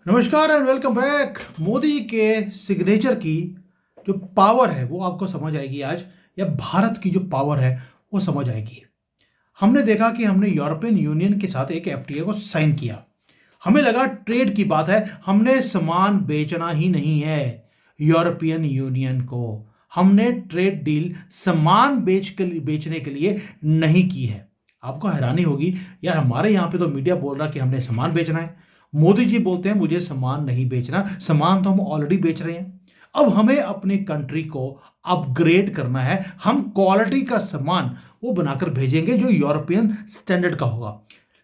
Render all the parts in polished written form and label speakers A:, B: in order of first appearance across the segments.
A: नमस्कार and welcome back. Modi के signature की जो पावर है वो आपको समझ आएगी आज, या भारत की जो पावर है वो समझ आएगी। हमने देखा कि हमने यूरोपियन यूनियन के साथ एक एफटीए को साइन किया। हमें लगा ट्रेड की बात है, हमने सामान बेचना ही नहीं है यूरोपियन यूनियन को। हमने ट्रेड डील सामान बेचने के लिए नहीं की है। आपको हैरानी होगी, यार हमारे यहाँ पे तो मीडिया बोल रहा कि हमने सामान बेचना है। मोदी जी बोलते हैं मुझे सामान नहीं बेचना, सामान तो हम ऑलरेडी बेच रहे हैं। अब हमें अपनी कंट्री को अपग्रेड करना है। हम क्वालिटी का सामान वो बनाकर भेजेंगे जो यूरोपियन स्टैंडर्ड का होगा।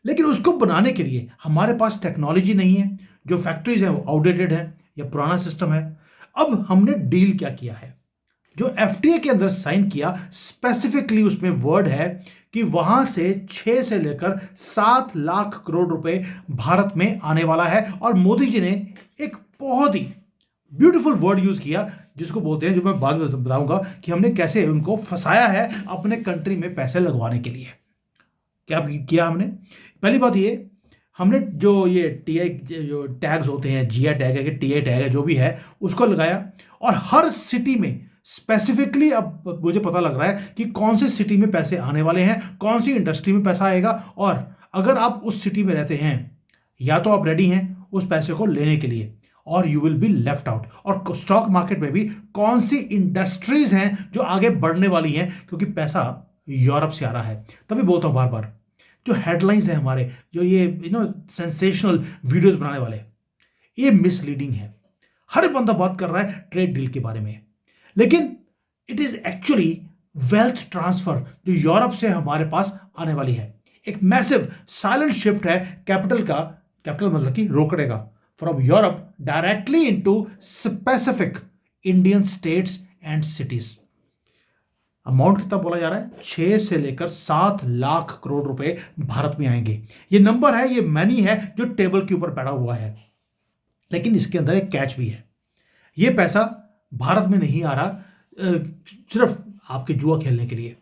A: लेकिन उसको बनाने के लिए हमारे पास टेक्नोलॉजी नहीं है, जो फैक्ट्रीज हैं वो आउटडेटेड है या पुराना सिस्टम है। अब हमने डील क्या किया है, जो एफटीए के अंदर साइन किया, स्पेसिफिकली उसमें वर्ड है कि वहां से 6 से लेकर 7 लाख करोड़ रुपए भारत में आने वाला है। और मोदी जी ने एक बहुत ही ब्यूटीफुल वर्ड यूज किया जिसको बोलते हैं, जो मैं बाद में बताऊंगा कि हमने कैसे उनको फंसाया है अपने कंट्री में पैसे लगवाने के लिए। क्या किया हमने? पहली बात ये, हमने जो ये टीआई जो टैग्स होते हैं, जीआई टैग है कि टीआई टैग है, जो भी है उसको लगाया। और हर सिटी में स्पेसिफिकली अब मुझे पता लग रहा है कि कौन सी सिटी में पैसे आने वाले हैं, कौन सी इंडस्ट्री में पैसा आएगा। और अगर आप उस सिटी में रहते हैं, या तो आप रेडी हैं उस पैसे को लेने के लिए, और you will be left out. और स्टॉक मार्केट में भी कौन सी इंडस्ट्रीज हैं जो आगे बढ़ने वाली हैं, क्योंकि पैसा यूरोप से आ रहा है। तभी बोलता हूं बार बार, जो हेडलाइंस हैं हमारे, जो ये सेंसेशनल वीडियोस बनाने वाले, ये मिसलीडिंग है। हर बंदा बात कर रहा है ट्रेड डील के बारे में, लेकिन it is actually wealth transfer जो यूरोप से हमारे पास आने वाली है। एक मैसिव साइलेंट शिफ्ट है कैपिटल का, कैपिटल मतलब कि रोकड़े का, from Europe directly into specific Indian states and cities. Amount कितना बोला जा रहा है? 6 से लेकर 7 लाख करोड़ रुपए भारत में आएंगे। ये नंबर है, ये मनी है जो टेबल के ऊपर बैठा हुआ है। लेकिन इसके अंदर एक कैच भी है। ये पैसा भारत में नहीं आ रहा सिर्फ आपके जुआ खेलने के लिए।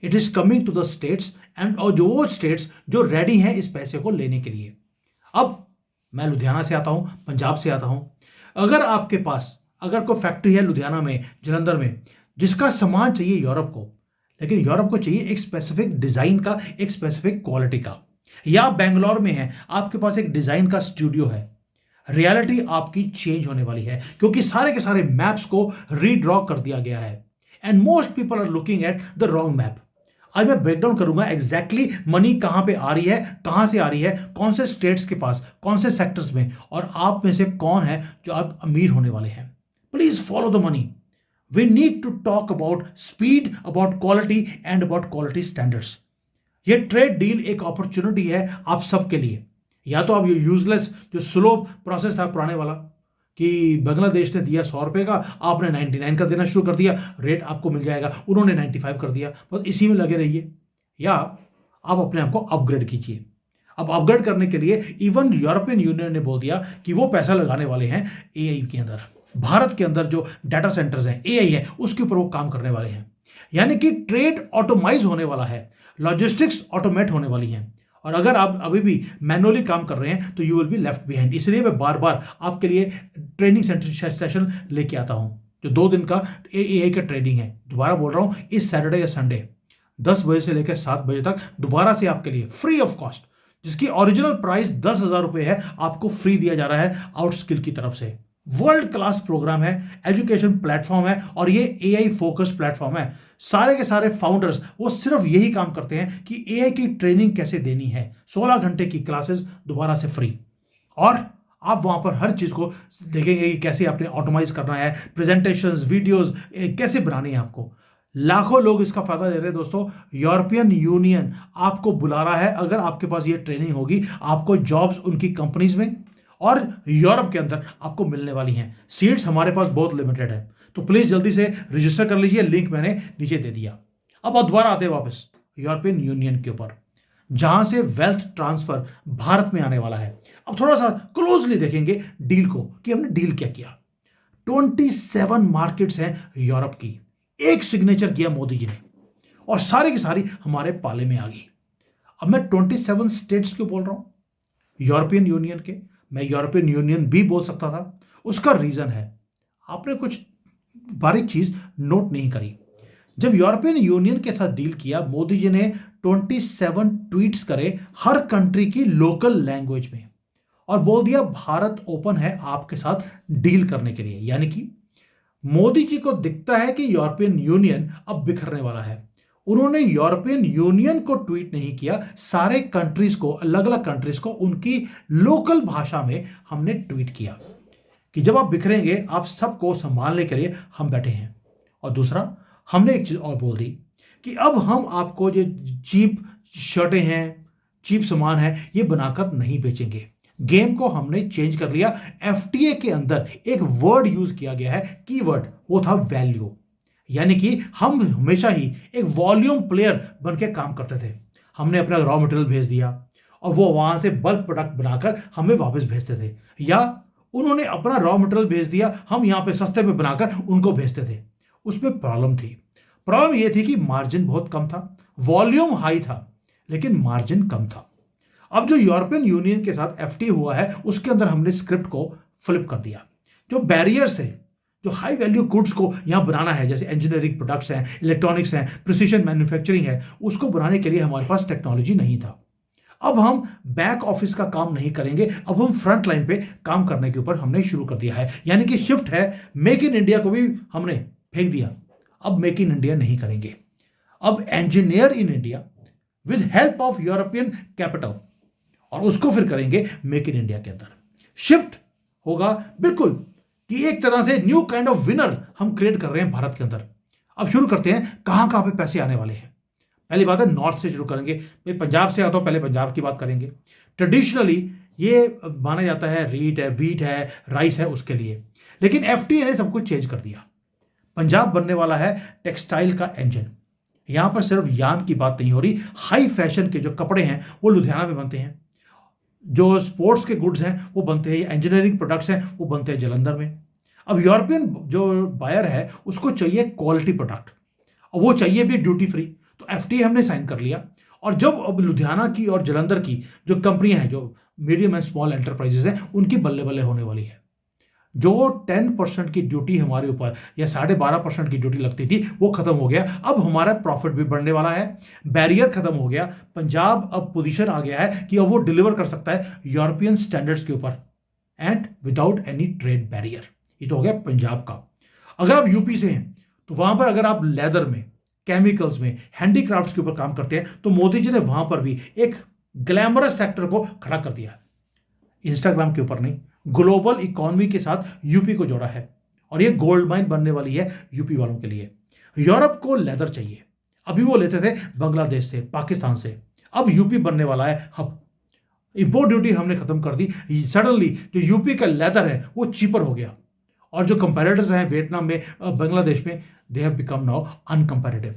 A: It is coming to the states end, और जो वो स्टेट्स जो रेडी हैं इस पैसे को लेने के लिए। अब मैं लुधियाना से आता हूं, पंजाब से आता हूं। अगर आपके पास अगर कोई फैक्ट्री है लुधियाना में, जलंधर में, जिसका सामान चाहिए यूरोप को, लेकिन यूरोप को चाहिए एक स्पेसिफिक डिजाइन का, एक स्पेसिफिक क्वालिटी का, या बेंगलोर में है आपके पास एक डिजाइन का स्टूडियो है, रियलिटी आपकी चेंज होने वाली है, क्योंकि सारे के सारे मैप्स को रीड्रॉ कर दिया गया है। And most people are looking at the wrong map. आज मैं ब्रेकडाउन करूंगा एग्जैक्टली मनी कहां पे आ रही है, कहां से आ रही है, कौन से स्टेट्स के पास, कौन से सेक्टर्स में, और आप में से कौन है जो आप अमीर होने वाले हैं। Please follow the money. We need to talk about speed, about quality and about quality standards. ये ट्रेड डील एक अपॉर्चुनिटी है आप सबके लिए। या तो आप ये यूजलेस जो स्लो प्रोसेस था पुराने वाला, कि बांग्लादेश ने दिया 100 रुपए का, आपने 99 का देना शुरू कर दिया, रेट आपको मिल जाएगा, उन्होंने 95 कर दिया, बस इसी में लगे रहिए। या आप अपने आप को अपग्रेड कीजिए। अब अपग्रेड करने के लिए इवन यूरोपियन यूनियन ने बोल दिया कि वो पैसा लगाने वाले हैं एआई के अंदर। भारत के अंदर जो डाटा सेंटर्स हैं, एआई है, उसके ऊपर वो काम करने वाले हैं। यानी कि ट्रेड ऑटोमाइज होने वाला है, लॉजिस्टिक्स ऑटोमेट होने वाली हैं। और अगर आप अभी भी मैनुअली काम कर रहे हैं तो you will be left behind. इसलिए मैं बार बार आपके लिए ट्रेनिंग सेशन लेके आता हूं, जो 2 दिन का एआई का ट्रेनिंग है। दोबारा बोल रहा हूं, इस सैटरडे या संडे 10 बजे से लेकर 7 बजे तक दोबारा से आपके लिए फ्री ऑफ कॉस्ट, जिसकी ओरिजिनल प्राइस 10,000 रुपए है, आपको फ्री दिया जा रहा है आउटस्किल की तरफ से। वर्ल्ड क्लास प्रोग्राम है, एजुकेशन प्लेटफॉर्म है, और ये एआई फोकस्ड प्लेटफॉर्म है। सारे के सारे फाउंडर्स वो सिर्फ यही काम करते हैं कि एआई की ट्रेनिंग कैसे देनी है। 16 घंटे की क्लासेस दोबारा से फ्री, और आप वहां पर हर चीज को देखेंगे कि कैसे आपने ऑटोमाइज करना है, प्रेजेंटेशंस, वीडियोस कैसे बनानी है आपको। लाखों लोग इसका फायदा ले रहे हैं दोस्तों। यूरोपियन यूनियन आपको बुला रहा है। अगर आपके पास ये ट्रेनिंग होगी, आपको जॉब्स उनकी कंपनीज में और यूरोप के अंदर आपको मिलने वाली हैं। सीट्स हमारे पास बहुत लिमिटेड है, तो प्लीज जल्दी से रजिस्टर कर लीजिए, लिंक मैंने नीचे दे दिया। अब दोबारा आते हैं वापस यूरोपियन यूनियन के ऊपर, जहां से वेल्थ ट्रांसफर भारत में आने वाला है। अब थोड़ा सा क्लोजली देखेंगे डील को कि हमने डील क्या किया। 27 मार्केट्स हैं यूरोप की, एक सिग्नेचर किया मोदी जी ने, और सारी की सारी हमारे पाले में आ गई। अब मैं 27 स्टेट्स क्यों बोल रहा हूं यूरोपियन यूनियन के? मैं यूरोपियन यूनियन भी बोल सकता था। उसका रीजन है, आपने कुछ बारीक चीज नोट नहीं करी। जब यूरोपियन यूनियन के साथ डील किया, मोदी जी ने 27 ट्वीट्स करे हर कंट्री की लोकल लैंग्वेज में और बोल दिया भारत ओपन है आपके साथ डील करने के लिए। यानी कि मोदी जी को दिखता है कि यूरोपियन यूनियन अब बिखरने वाला है। उन्होंने यूरोपियन यूनियन को ट्वीट नहीं किया, सारे कंट्रीज को, अलग अलग कंट्रीज को उनकी लोकल भाषा में हमने ट्वीट किया कि जब आप बिखरेंगे आप सबको संभालने के लिए हम बैठे हैं। और दूसरा, हमने एक चीज और बोल दी कि अब हम आपको जो चीप शर्टें हैं, चीप सामान है, ये बनाकर नहीं बेचेंगे। गेम को हमने चेंज कर लिया। एफटीए के अंदर एक वर्ड यूज किया गया है, कीवर्ड, वो था वैल्यू। यानी कि हम हमेशा ही एक वॉल्यूम प्लेयर बन के काम करते थे। हमने अपना रॉ मटेरियल भेज दिया और वो वहां से बल्क प्रोडक्ट बनाकर हमें वापस भेजते थे, या उन्होंने अपना रॉ मटेरियल भेज दिया, हम यहां पे सस्ते में बनाकर उनको भेजते थे। उसमें प्रॉब्लम थी। प्रॉब्लम यह थी कि मार्जिन बहुत कम था, वॉल्यूम हाई था लेकिन मार्जिन कम था। अब जो यूरोपियन यूनियन के साथ एफटी हुआ है, उसके अंदर हमने स्क्रिप्ट को फ्लिप कर दिया। जो बैरियर्स है, जो हाई वैल्यू गुड्स को यहां बनाना है, जैसे इंजीनियरिंग प्रोडक्ट्स हैं, इलेक्ट्रॉनिक्स हैं, प्रिसीजन मैन्युफैक्चरिंग है, उसको बनाने के लिए हमारे पास टेक्नोलॉजी नहीं था। अब हम बैक ऑफिस का काम नहीं करेंगे, अब हम फ्रंट लाइन पे काम करने के ऊपर हमने शुरू कर दिया है। यानी कि शिफ्ट है, मेक इन इंडिया को भी हमने फेंक दिया। अब मेक इन इंडिया नहीं करेंगे, अब engineer in India with help of European capital, और उसको फिर करेंगे मेक इन इंडिया के अंदर। शिफ्ट होगा बिल्कुल कि एक तरह से न्यू काइंड ऑफ विनर हम क्रिएट कर रहे हैं भारत के अंदर। अब शुरू करते हैं, कहां कहां पे पैसे आने वाले हैं। पहली बात है, नॉर्थ से शुरू करेंगे। भाई पंजाब से आता हूं, पहले पंजाब की बात करेंगे। ट्रेडिशनली ये माना जाता है रीट है, वीट है, राइस है, उसके लिए। लेकिन एफटीए ने सब कुछ चेंज कर दिया। पंजाब बनने वाला है टेक्सटाइल का इंजन। यहां पर सिर्फ यान की बात नहीं हो रही, हाई फैशन के जो कपड़े हैं वो लुधियाना में बनते हैं, जो स्पोर्ट्स के गुड्स हैं वो बनते हैं, इंजीनियरिंग प्रोडक्ट्स हैं वो बनते हैं जलंधर में। अब यूरोपियन जो बायर है उसको चाहिए क्वालिटी प्रोडक्ट, और वो चाहिए भी ड्यूटी फ्री। तो एफटीए हमने साइन कर लिया। और जब अब लुधियाना की और जलंधर की जो कंपनियां हैं, जो मीडियम एंड स्मॉल एंटरप्राइजेस हैं, उनकी बल्ले बल्ले होने वाली है। जो 10% की ड्यूटी हमारे ऊपर या 12.5% की ड्यूटी लगती थी, वो खत्म हो गया। अब हमारा प्रॉफिट भी बढ़ने वाला है, बैरियर खत्म हो गया। पंजाब अब पोजीशन आ गया है कि अब वो डिलीवर कर सकता है यूरोपियन स्टैंडर्ड्स के ऊपर and without any trade barrier. ये तो हो गया पंजाब का। अगर आप यूपी से हैं तो वहां पर अगर आप लेदर में, केमिकल्स में, हैंडीक्राफ्ट्स के ऊपर काम करते हैं, तो मोदी जी ने वहां पर भी एक ग्लैमरस सेक्टर को खड़ा कर दिया। इंस्टाग्राम के ऊपर नहीं, ग्लोबल इकोनॉमी के साथ यूपी को जोड़ा है। और ये गोल्ड माइन बनने वाली है यूपी वालों के लिए। यूरोप को लेदर चाहिए, अभी वो लेते थे बांग्लादेश से, पाकिस्तान से। अब यूपी बनने वाला है हब। इंपोर्ट ड्यूटी हमने खत्म कर दी। सडनली जो यूपी का लेदर है वो चीपर हो गया, और जो कंपेरेटर्स हैं वियतनाम में, बांग्लादेश में, they have become now uncomparative.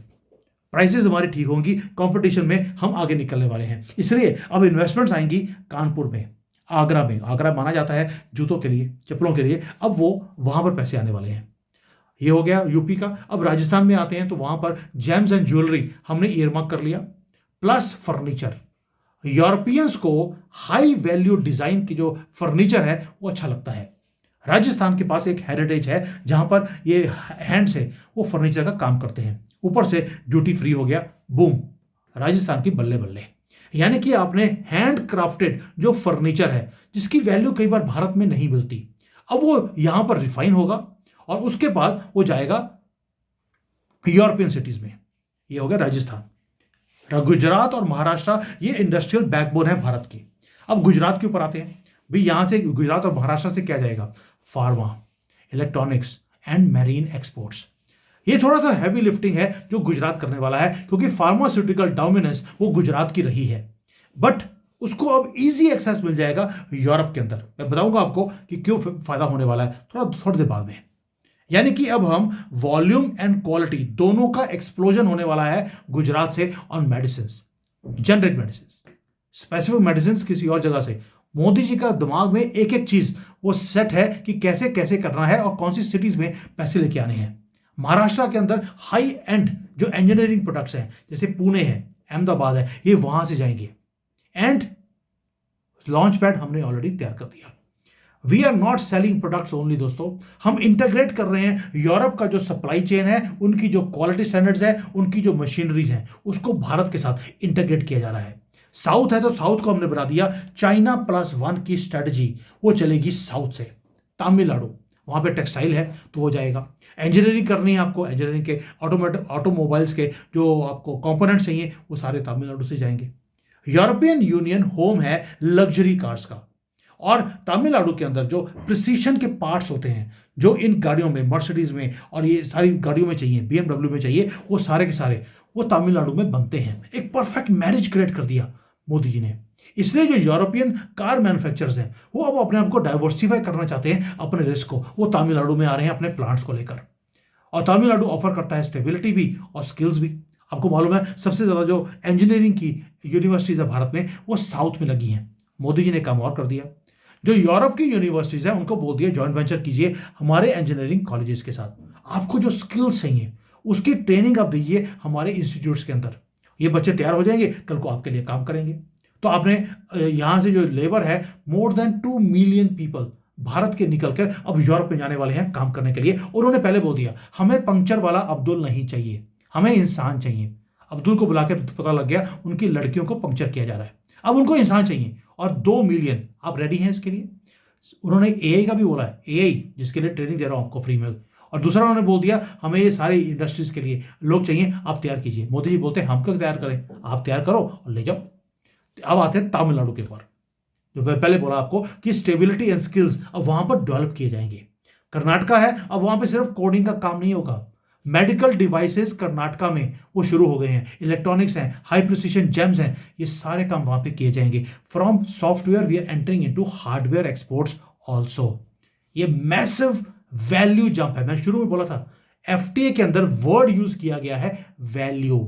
A: Prices हमारी ठीक होंगी, कंपटीशन में हम आगे निकलने वाले हैं। इसलिए अब इन्वेस्टमेंट्स आएंगी कानपुर में, आगरा में। आगरा माना जाता है जूतों के लिए, चप्पलों के लिए। अब वो वहां पर पैसे आने वाले हैं। ये हो गया यूपी का। अब राजस्थान में आते हैं तो वहां पर जेम्स एंड ज्वेलरी हमने ईयरमार्क कर लिया, प्लस फर्नीचर। यूरोपियंस को हाई वैल्यू डिजाइन की जो फर्नीचर है वो अच्छा लगता है। राजस्थान के पास एक हेरिटेज है जहां पर ये हैंड से वो फर्नीचर का काम करते हैं। ऊपर से ड्यूटी फ्री हो गया, बूम, राजस्थान की बल्ले बल्ले। यानी कि आपने हैंड क्राफ्टेड जो फर्नीचर है, जिसकी वैल्यू कई बार भारत में नहीं मिलती, अब वो यहां पर रिफाइन होगा और उसके बाद वो जाएगा यूरोपियन सिटीज में। ये हो गया राजस्थान। गुजरात और महाराष्ट्र ये इंडस्ट्रियल बैकबोन है भारत की। अब गुजरात के ऊपर आते हैं। भाई यहां से गुजरात और महाराष्ट्र से क्या जाएगा? Pharma, electronics and marine exports. ये थोड़ा सा हैवी लिफ्टिंग है जो गुजरात करने वाला है, क्योंकि फार्मास्यूटिकल डोमिनेंस वो गुजरात की रही है। बट उसको अब इजी एक्सेस मिल जाएगा यूरोप के अंदर। मैं बताऊंगा आपको कि क्यों फायदा होने वाला है थोड़ी देर बाद में। यानी कि अब हम वॉल्यूम एंड क्वालिटी दोनों का एक्सप्लोजन होने वाला है गुजरात से on medicine, generic medicine, specific medicine किसी और जगह से। मोदी जी का दिमाग में एक एक चीज वो सेट है कि कैसे कैसे करना है और कौन सी सिटीज में पैसे लेके आने हैं। महाराष्ट्र के अंदर हाई एंड जो इंजीनियरिंग प्रोडक्ट्स हैं, जैसे पुणे है, अहमदाबाद है, ये वहां से जाएंगे। एंड लॉन्च पैड हमने ऑलरेडी तैयार कर दिया। We are not selling products only दोस्तों, हम इंटीग्रेट कर रहे हैं यूरोप का जो सप्लाई चेन है, उनकी जो क्वालिटी स्टैंडर्ड्स है, उनकी जो मशीनरीज हैं, उसको भारत के साथ इंटीग्रेट किया जा रहा है। साउथ है तो साउथ को हमने बना दिया, चाइना प्लस वन की स्ट्रेटजी वो चलेगी साउथ से। तमिलनाडु, वहां पे टेक्सटाइल है तो वो जाएगा। इंजीनियरिंग करनी है आपको, इंजीनियरिंग के ऑटोमोबाइल्स के जो आपको कंपोनेंट्स चाहिए वो सारे तमिलनाडु से जाएंगे। यूरोपियन यूनियन होम है लग्जरी कार्स का, और तमिलनाडु के अंदर जो प्रिसीशन के पार्ट्स होते हैं जो इन गाड़ियों में, मर्सिडीज में और ये सारी गाड़ियों में चाहिए, बीएमडब्ल्यू में चाहिए, वो सारे के सारे वो तमिलनाडु में बनते हैं। एक परफेक्ट मैरिज क्रिएट कर दिया मोदी जी ने। इसलिए जो यूरोपियन कार मैन्युफैक्चरर्स हैं वो अब अपने आप को डाइवर्सिफाई करना चाहते हैं, अपने रिस्क को, वो तमिलनाडु में आ रहे हैं अपने प्लांट्स को लेकर। और तमिलनाडु ऑफर करता है स्टेबिलिटी भी और स्किल्स भी। आपको मालूम है सबसे ज्यादा जो इंजीनियरिंग की यूनिवर्सिटीज है भारत में वो साउथ में लगी हैं। मोदी जी ने काम और कर दिया, जो यूरोप की यूनिवर्सिटीज है उनको बोल दिया जॉइंट वेंचर कीजिए हमारे इंजीनियरिंग कॉलेजेस के साथ, आपको जो स्किल्स चाहिए उसकी ट्रेनिंग आप दीजिए हमारे इंस्टीट्यूट्स के अंदर, ये बच्चे तैयार हो जाएंगे, कल को आपके लिए काम करेंगे। तो आपने यहां से जो लेबर है, more than 2 million people Bharat के निकलकर अब यूरोप में जाने वाले हैं काम करने के लिए। उन्होंने पहले बोल दिया हमें पंक्चर वाला अब्दुल नहीं चाहिए, हमें इंसान चाहिए। अब्दुल को बुला के पता लग गया उनकी लड़कियों को पंक्चर किया जा रहा है, अब उनको इंसान चाहिए। और 2 मिलियन, आप रेडी हैं इसके लिए? उन्होंने एआई का भी बोला है, एआई जिसके लिए ट्रेनिंग दे रहा हूं आपको फ्री में। और दूसरा उन्होंने बोल दिया हमें ये सारी इंडस्ट्रीज के लिए लोग चाहिए, आप तैयार कीजिए। मोदी जी बोलते हैं हम क्यों तैयार करें, आप तैयार करो और ले जाओ। अब आते हैं तमिलनाडु के ऊपर, जो मैं पहले बोला आपको कि स्टेबिलिटी एंड स्किल्स अब वहां पर डेवलप किए जाएंगे। कर्नाटका है, अब वहां पे सिर्फ कोडिंग का काम नहीं होगा, मेडिकल डिवाइसेस कर्नाटका में वो शुरू हो गए हैं, इलेक्ट्रॉनिक्स हैं, हाई प्रिसिशन जेम्स हैं, ये सारे काम वहां पे किए जाएंगे। From software we are entering into hardware exports also. ये मैसिव वैल्यू जंप है। मैं शुरू में बोला था एफटीए के अंदर वर्ड यूज किया गया है वैल्यू।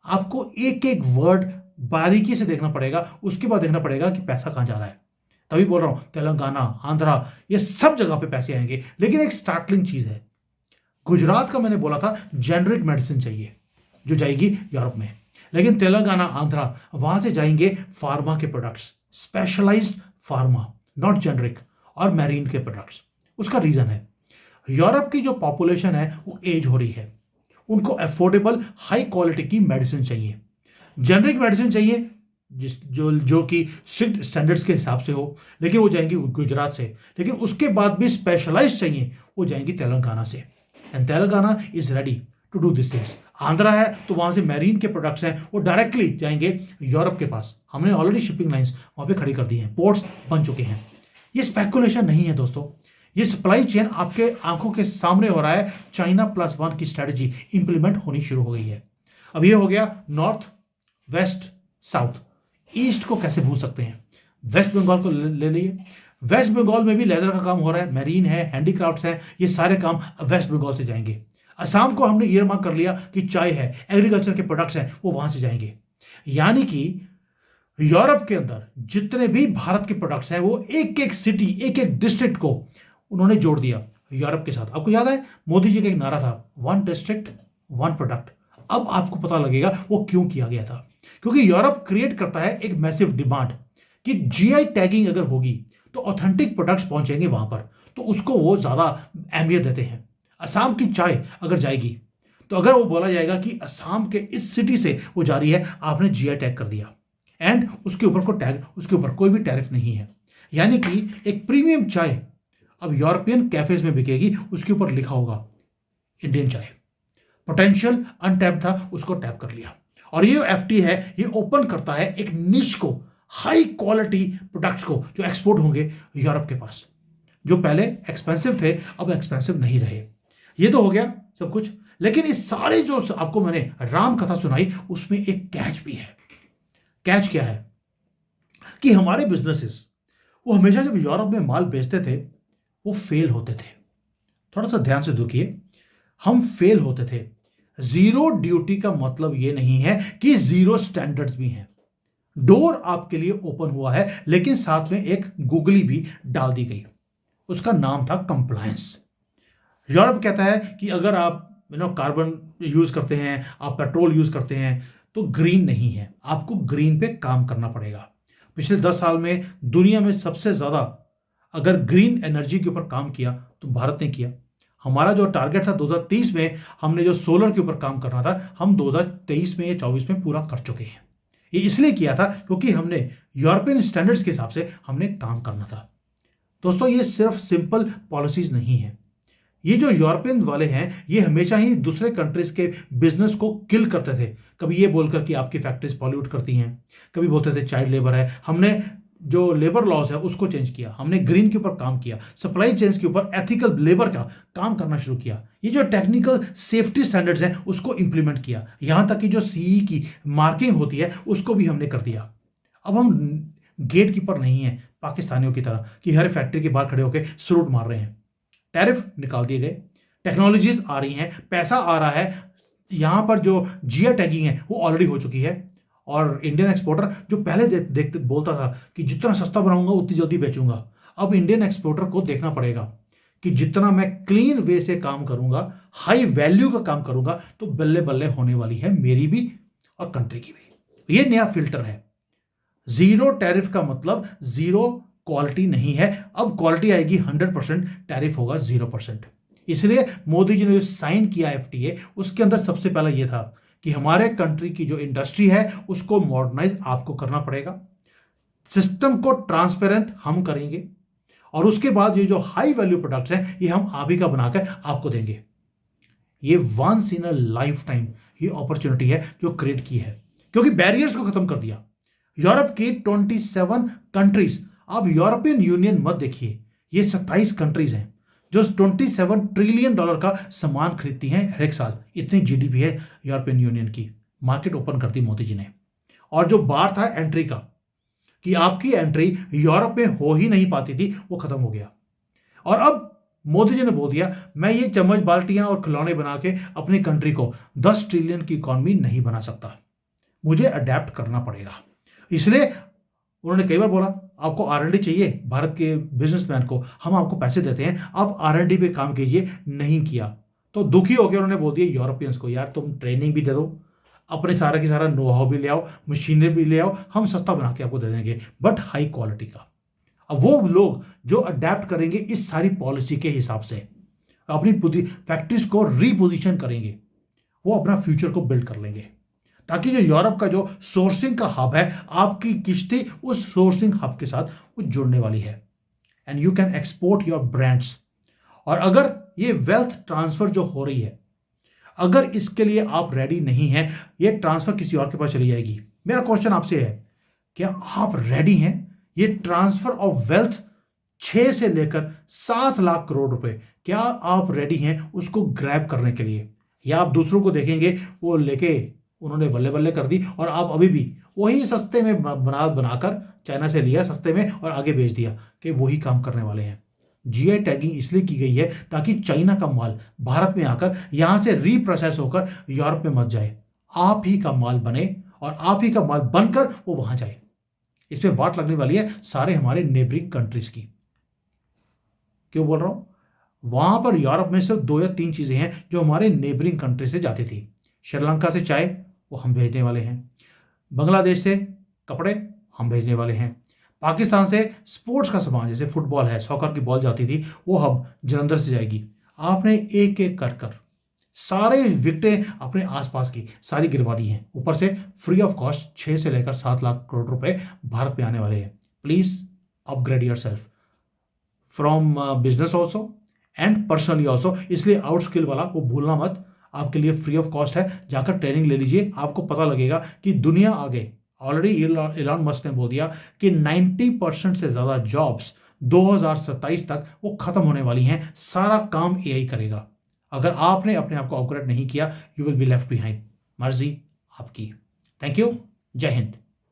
A: आपको एक एक वर्ड बारीकी से देखना पड़ेगा, उसके बाद देखना पड़ेगा कि पैसा कहां जा रहा है। तभी बोल रहा हूं तेलंगाना, आंध्रा, ये सब जगह पे पैसे आएंगे। लेकिन एक स्टार्टलिंग चीज है, गुजरात का मैंने बोला था जेनरिक मेडिसिन चाहिए जो जाएगी यूरोप में, लेकिन तेलंगाना, आंध्रा, वहां से जाएंगे फार्मा के products, specialised pharma, not generic, और मैरीन के प्रोडक्ट्स। उसका रीजन है यूरोप की जो पॉपुलेशन है वो एज हो रही है, उनको अफोर्डेबल हाई क्वालिटी की मेडिसिन चाहिए। जेनरिक मेडिसिन चाहिए जो कि स्ट्रिक्ट स्टैंडर्ड्स के हिसाब से हो, लेकिन वो जाएंगी गुजरात से। लेकिन उसके बाद भी स्पेशलाइज्ड चाहिए, वो जाएंगी तेलंगाना से। And Telangana is ready to do this things. Andhra है तो वहां से मैरीन के प्रोडक्ट्स हैं वो डायरेक्टली जाएंगे यूरोप के पास। हमने ऑलरेडी शिपिंग लाइंस वहां पे खड़ी कर दी हैं, पोर्ट्स बन चुके हैं। ये स्पेकुलेशन नहीं है दोस्तों, ये सप्लाई चेन आपके आंखों के सामने हो रहा है। चाइना प्लस वन की स्ट्रेटजी इंप्लीमेंट होनी शुरू हो गई है। अब ये हो गया नॉर्थ, वेस्ट, साउथ। ईस्ट को कैसे भूल सकते हैं? वेस्ट बंगाल को ले लीजिए, वेस्ट बंगाल में भी लेदर का काम हो रहा है, मैरीन है, हैंडीक्राफ्ट्स है, ये सारे काम वेस्ट बंगाल से जाएंगे। असम को हमने ईयर मार्क कर लिया कि चाय है, एग्रीकल्चर के प्रोडक्ट्स हैं, वो वहां से जाएंगे। यानी कि यूरोप के अंदर जितने भी भारत के प्रोडक्ट्स हैं वो एक एक सिटी, एक एक डिस्ट्रिक्ट को उन्होंने जोड़ दिया यूरोप के साथ। आपको याद है मोदी जी का एक नारा था, 1 डिस्ट्रिक्ट 1 प्रोडक्ट। अब आपको पता लगेगा वो क्यों किया गया था, क्योंकि यूरोप क्रिएट करता है एक मैसिव डिमांड कि जीआई टैगिंग अगर होगी तो ऑथेंटिक प्रोडक्ट्स पहुंचेंगे वहां पर, तो उसको वो ज्यादा अहमियत देते हैं। असम की चाय अगर जाएगी तो अगर वो बोला जाएगा कि असम के इस सिटी से वो जा रही है, आपने जीआई टैग कर दिया एंड उसके ऊपर को टैग, उसके ऊपर कोई भी टैरिफ नहीं है। यानी कि एक प्रीमियम चाय अब यूरोपियन कैफेज में बिकेगी, उसके ऊपर लिखा होगा इंडियन चाय। पोटेंशियल अनटैप था, उसको टैप कर लिया। और ये एफटी है, ये ओपन करता है एक निश को, हाई क्वालिटी प्रोडक्ट्स को जो एक्सपोर्ट होंगे यूरोप के पास, जो पहले एक्सपेंसिव थे अब एक्सपेंसिव नहीं रहे। ये तो हो गया सब कुछ, लेकिन इस सारे जो आपको मैंने राम कथा सुनाई उसमें एक कैच भी है। कैच क्या है कि हमारे बिजनेसेस वो हमेशा जब यूरोप में माल बेचते थे वो फेल होते थे। थोड़ा सा ध्यान से देखिए, हम फेल होते थे। जीरो ड्यूटी का मतलब यह नहीं है कि जीरो स्टैंडर्ड्स भी हैं। डोर आपके लिए ओपन हुआ है, लेकिन साथ में एक गुगली भी डाल दी गई, उसका नाम था कंप्लायंस। यूरोप कहता है कि अगर आप कार्बन यूज करते हैं, आप पेट्रोल यूज करते हैं तो ग्रीन नहीं है, आपको ग्रीन पे काम करना पड़ेगा। पिछले 10 साल में दुनिया में सबसे ज्यादा अगर ग्रीन एनर्जी के ऊपर काम किया तो भारत ने किया। हमारा जो टारगेट था 2030 में, हमने जो सोलर के ऊपर काम करना था, हम 2023 में या 24 में पूरा कर चुके हैं। ये इसलिए किया था क्योंकि हमने यूरोपियन स्टैंडर्ड्स के हिसाब से हमने काम करना था। दोस्तों, ये सिर्फ सिंपल पॉलिसीज नहीं है। ये जो यूरोपियन वाले हैं, ये हमेशा ही दूसरे कंट्रीज के बिजनेस को किल करते थे। कभी ये बोलकर कि आपकी फैक्ट्रीज पॉल्यूट करती हैं, कभी बोलते थे चाइल्ड लेबर है। हमने जो लेबर लॉज है उसको चेंज किया, हमने ग्रीन के ऊपर काम किया, सप्लाई चेन्स के ऊपर एथिकल लेबर का काम करना शुरू किया। ये जो टेक्निकल सेफ्टी स्टैंडर्ड्स हैं उसको इंप्लीमेंट किया, यहां तक कि जो सीई की मार्किंग होती है उसको भी हमने कर दिया। अब हम गेट कीपर नहीं है पाकिस्तानियों की तरह कि हर फैक्ट्री के बाहर खड़े होकर सलूट मार रहे हैं। टैरिफ निकाल दिए गए, टेक्नोलॉजीज आ रही हैं, पैसा आ रहा है। यहां पर जो जीआई टैगिंग है वो ऑलरेडी हो चुकी है। और इंडियन एक्सपोर्टर जो पहले देखते बोलता था कि जितना सस्ता बनाऊंगा उतनी जल्दी बेचूंगा, अब इंडियन एक्सपोर्टर को देखना पड़ेगा कि जितना मैं क्लीन वे से काम करूंगा, हाई वैल्यू का काम करूंगा, तो बल्ले बल्ले होने वाली है मेरी भी और कंट्री की भी। ये नया फिल्टर है। जीरो टैरिफ का मतलब जीरो क्वालिटी नहीं है। अब क्वालिटी आएगी 100%, टैरिफ होगा 0%। इसलिए मोदी जी ने जो साइन किया एफटीए, उसके अंदर सबसे पहला यह था कि हमारे कंट्री की जो इंडस्ट्री है उसको मॉडर्नाइज आपको करना पड़ेगा, सिस्टम को ट्रांसपेरेंट हम करेंगे, और उसके बाद ये जो हाई वैल्यू प्रोडक्ट्स हैं ये हम आप ही का बनाकर आपको देंगे। ये once in a lifetime ये अपॉर्चुनिटी है जो क्रिएट की है, क्योंकि बैरियर्स को खत्म कर दिया। यूरोप की 27 कंट्रीज, आप यूरोपियन यूनियन मत देखिए, ये 27 कंट्रीज हैं जो 27 ट्रिलियन डॉलर का सामान खरीदती हैं हर एक साल। इतनी जीडीपी है यूरोपियन यूनियन की। मार्केट ओपन कर दी मोदी जी ने। और जो बार था एंट्री का, कि आपकी एंट्री यूरोप में हो ही नहीं पाती थी, वो खत्म हो गया। और अब मोदी जी ने बोल दिया, मैं ये चम्मच बाल्टियां और खिलौने बना के अपनी कंट्री को 10 ट्रिलियन की इकॉनमी नहीं बना सकता, मुझे अडेप्ट करना पड़ेगा। इसलिए उन्होंने कई बार बोला, आपको आरएनडी चाहिए भारत के बिजनेसमैन को, हम आपको पैसे देते हैं, आप आरएनडी पे काम कीजिए। नहीं किया तो दुखी होकर उन्होंने बोल दिया यूरोपियंस को, यार तुम ट्रेनिंग भी दे दो, अपने सारा की सारा नो हाउ भी ले आओ, मशीनरी भी ले आओ, हम सस्ता बना के आपको दे देंगे, बट हाई क्वालिटी का। अब वो लोग जो अडेप्ट करेंगे इस सारी पॉलिसी के हिसाब से, अपनी फैक्ट्रीज को रीपोजिशन करेंगे, वो अपना फ्यूचर को बिल्ड कर लेंगे, ताकि जो यूरोप का जो सोर्सिंग का हब है, आपकी किश्ती उस सोर्सिंग हब के साथ वो जुड़ने वाली है। And you can export your brands. और अगर ये वेल्थ ट्रांसफर जो हो रही है, अगर इसके लिए आप रेडी नहीं हैं, ये ट्रांसफर किसी और के पास चली जाएगी। मेरा क्वेश्चन आपसे है, क्या आप रेडी हैं? ये ट्रांसफर ऑफ वेल्थ 6 से लेकर 7 लाख करोड़ रुपए, क्या आप रेडी हैं उसको ग्रैब करने के लिए? या आप दूसरों को देखेंगे वो लेके उन्होंने बल्ले बल्ले कर दी, और आप अभी भी वही सस्ते में बनाकर चाइना से लिया सस्ते में और आगे बेच दिया, कि वही काम करने वाले हैं। जीआई टैगिंग इसलिए की गई है ताकि चाइना का माल भारत में आकर यहां से रीप्रोसेस होकर यूरोप में मत जाए, आप ही का माल बने और आप ही का माल बनकर वो वहां जाए। इसमें वाट लगने वाली है सारे हमारे नेबरिंग कंट्रीज की। क्यों बोल रहा हूं? वहां पर यूरोप में सिर्फ 2 या 3 चीजें हैं जो हमारे नेबरिंग कंट्री से जाती थी। श्रीलंका से चाय वो हम भेजने वाले हैं, बांग्लादेश से कपड़े हम भेजने वाले हैं, पाकिस्तान से स्पोर्ट्स का सामान जैसे फुटबॉल है, सॉकर की बॉल जाती थी, वो हम जलंधर से जाएगी। आपने एक एक कर कर सारे विकटें अपने आसपास की सारी गिरवा दी हैं, ऊपर से फ्री ऑफ कॉस्ट 6 से लेकर 7 लाख करोड़ रुपए भारत में आने वाले हैं। Please upgrade your self from business also and personally also. इसलिए आउट स्किल वाला वो भूलना मत, आपके लिए फ्री ऑफ कॉस्ट है, जाकर ट्रेनिंग ले लीजिए। आपको पता लगेगा कि दुनिया आगे, ऑलरेडी इलॉन मस्क ने बोल दिया कि 90% से ज़्यादा जॉब्स 2027 तक वो खत्म होने वाली हैं, सारा काम एआई करेगा। अगर आपने अपने आप को अपग्रेड नहीं किया, you will be left behind. मर्जी आपकी। Thank you. जय हिंद।